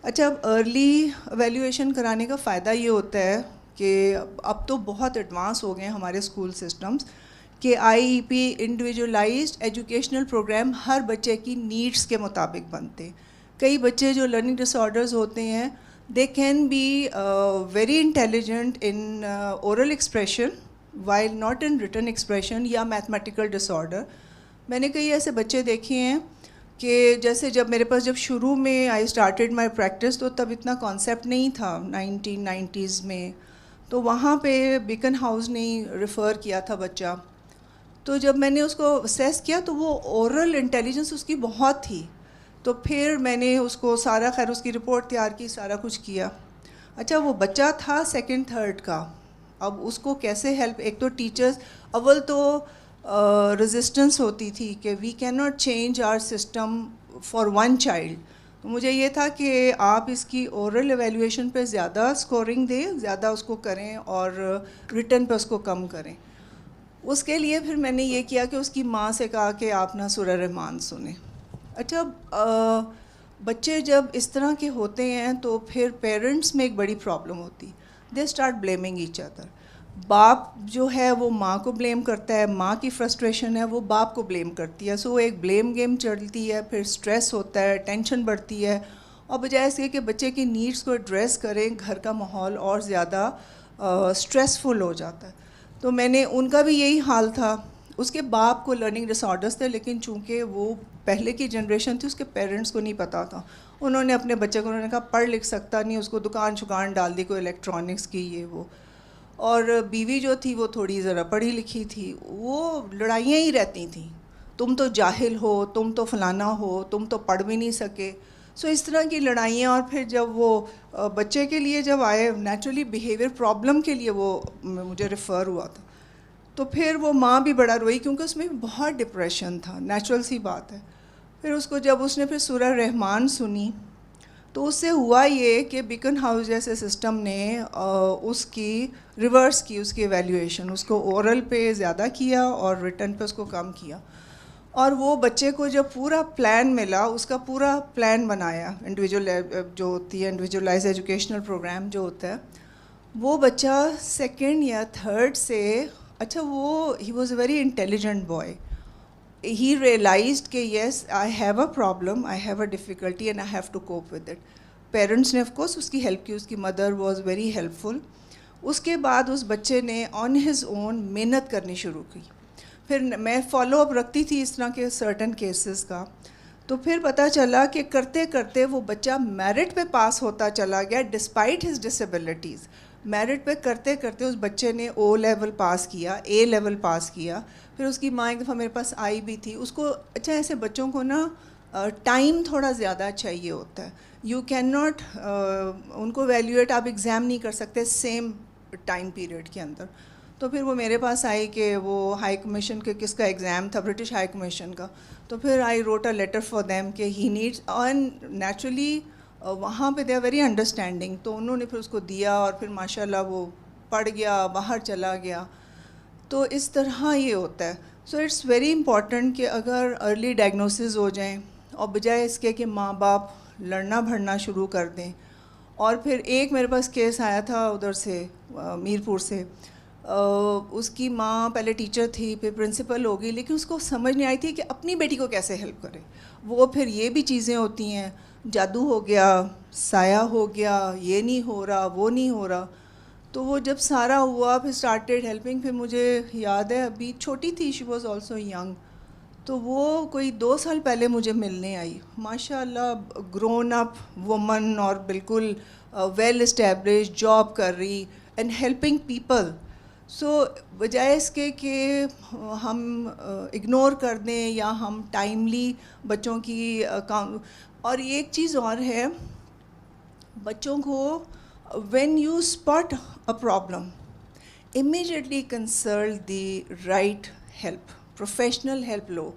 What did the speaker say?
اچھا، اب early evaluation کرانے کا فائدہ یہ ہوتا ہے کہ اب تو بہت ایڈوانس ہو گئے ہیں ہمارے اسکول سسٹمز کہ آئی ای پی انڈیویجولائزڈ ایجوکیشنل پروگرام ہر بچے کی نیڈس کے مطابق بنتے ہیں. کئی بچے جو لرننگ ڈس آرڈرز ہوتے ہیں they can be very intelligent in oral expression while not in written expression یا میتھمیٹیکل ڈس آرڈر. میں نے کئی ایسے بچے دیکھے ہیں کہ جیسے جب میرے پاس جب شروع میں آئی اسٹارٹیڈ مائی پریکٹس تو تب اتنا کانسیپٹ نہیں تھا 1990s میں. تو وہاں پہ بیکن ہاؤس نے ریفر کیا تھا بچہ. تو جب میں نے اس کو اسیس کیا تو وہ اورل انٹیلیجنس اس کی بہت تھی. تو پھر میں نے اس کو سارا خیر اس کی رپورٹ تیار کی، سارا کچھ کیا. اچھا، وہ بچہ تھا سیکنڈ تھرڈ کا. اب اس کو کیسے ہیلپ، ایک تو ٹیچرز اول تو ریزسٹنس ہوتی تھی کہ we can not change our system for one child. تو مجھے یہ تھا کہ آپ اس کی اورل ایویلیویشن پہ زیادہ اسکورنگ دیں، زیادہ اس کو کریں اور ریٹن پہ اس کو کم کریں. اس کے لیے پھر میں نے یہ کیا کہ اس کی ماں سے کہا کہ آپ نا سورہ رحمان سنیں. اچھا، بچے جب اس طرح کے ہوتے ہیں تو پھر پیرنٹس میں ایک بڑی پرابلم ہوتی، they start blaming each other. باپ جو ہے وہ ماں کو بلیم کرتا ہے، ماں کی فرسٹریشن ہے وہ باپ کو بلیم کرتی ہے. سو ایک بلیم گیم چلتی ہے، پھر اسٹریس ہوتا ہے، ٹینشن بڑھتی ہے. اور بجائے اس کے کہ بچے کی نیڈس کو ایڈریس کریں، گھر کا ماحول اور زیادہ اسٹریسفل ہو جاتا ہے. تو میں نے ان کا بھی یہی حال تھا. اس کے باپ کو لرننگ ڈس آرڈرس تھے، لیکن چونکہ وہ پہلے کی جنریشن تھی اس کے پیرنٹس کو نہیں پتہ تھا. انہوں نے اپنے بچے کو انہوں نے کہا پڑھ لکھ سکتا نہیں، اس کو دکان شکان ڈال دی کوئی الیکٹرانکس کی یہ وہ. اور بیوی جو تھی وہ تھوڑی ذرا پڑھی لکھی تھی، وہ لڑائیاں ہی رہتی تھیں، تم تو جاہل ہو، تم تو فلانا ہو، تم تو پڑھ بھی نہیں سکے. سو اس طرح کی لڑائیاں. اور پھر جب وہ بچے کے لیے جب آئے نیچرلی بیہیویئر پرابلم کے لیے وہ مجھے ریفر ہوا تھا، تو پھر وہ ماں بھی بڑا روئی کیونکہ اس میں بہت ڈپریشن تھا، نیچرل سی بات ہے. پھر اس کو جب اس نے پھر سورہ رحمان سنی تو اس سے ہوا یہ کہ بیکن ہاؤس جیسے سسٹم نے اس کی ریورس کی، اس کی ایویلیویشن اس کو اورل پہ زیادہ کیا اور ریٹن پہ اس کو کم کیا. اور وہ بچے کو جب پورا پلان ملا، اس کا پورا پلان بنایا انڈیویجول جو ہوتی ہے انڈیویجولائز ایجوکیشنل پروگرام جو ہوتا ہے، وہ بچہ سیکنڈ یا تھرڈ سے اچھا وہ he was a very intelligent boy. He realised کہ yes I have a problem, I have a difficulty and I have to cope with it. Parents نے آف کورس اس کی ہیلپ کی، اس کی mother was very helpful. اس کے بعد اس بچے نے آن ہز اون محنت کرنی شروع کی. پھر میں فالو اپ رکھتی تھی اس طرح کے سرٹن کیسز کا. تو پھر پتہ چلا کہ کرتے کرتے وہ بچہ میرٹ پہ پاس ہوتا چلا گیا ڈسپائٹ ہز ڈسیبلٹیز. میرٹ پہ کرتے کرتے اس بچے نے او لیول پاس کیا، اے لیول پاس کیا. پھر اس کی ماں ایک دفعہ میرے پاس آئی بھی تھی. اس کو اچھا ایسے بچوں کو نا ٹائم تھوڑا زیادہ چاہیے ہوتا ہے. یو کین ناٹ ان کو ویلیویٹ آپ ایگزام نہیں کر سکتے سیم ٹائم پیریڈ کے اندر. تو پھر وہ میرے پاس آئی کہ وہ ہائی کمیشن کے کس کا ایگزام تھا، برٹش ہائی کمیشن کا. تو پھر I wrote a letter for them کہ ہی نیڈس، اینڈ نیچرلی وہاں پہ دے آر ویری انڈرسٹینڈنگ. تو انہوں نے پھر اس کو دیا اور پھر ماشاء اللہ وہ پڑھ گیا، باہر چلا گیا. تو اس طرح یہ ہوتا ہے. سو اٹس ویری امپورٹنٹ کہ اگر ارلی ڈائگنوسز ہو جائیں اور بجائے اس کے کہ ماں باپ لڑنا بھڑنا شروع کر دیں. اور پھر ایک میرے پاس کیس آیا تھا ادھر سے میرپور سے. اس کی ماں پہلے ٹیچر تھی، پھر پرنسپل ہو گئی، لیکن اس کو سمجھ نہیں آئی تھی کہ اپنی بیٹی کو کیسے ہیلپ کرے. وہ پھر یہ بھی چیزیں ہوتی ہیں، جادو ہو گیا، سایہ ہو گیا، یہ نہیں ہو رہا، وہ نہیں ہو رہا. تو وہ جب سارا ہوا پھر اسٹارٹیڈ ہیلپنگ. پھر مجھے یاد ہے ابھی چھوٹی تھی، شی واز آلسو ینگ. تو وہ کوئی 2 سال پہلے مجھے ملنے آئی، ماشاء اللہ گرون اپ وومن اور بالکل ویل اسٹیبلش، جاب کر رہی اینڈ ہیلپنگ پیپل. سو بجائے اس کے کہ ہم اگنور کر دیں یا ہم ٹائملی بچوں کی اور ایک چیز اور ہے بچوں کو when you spot a problem, immediately consult the right help, professional help love.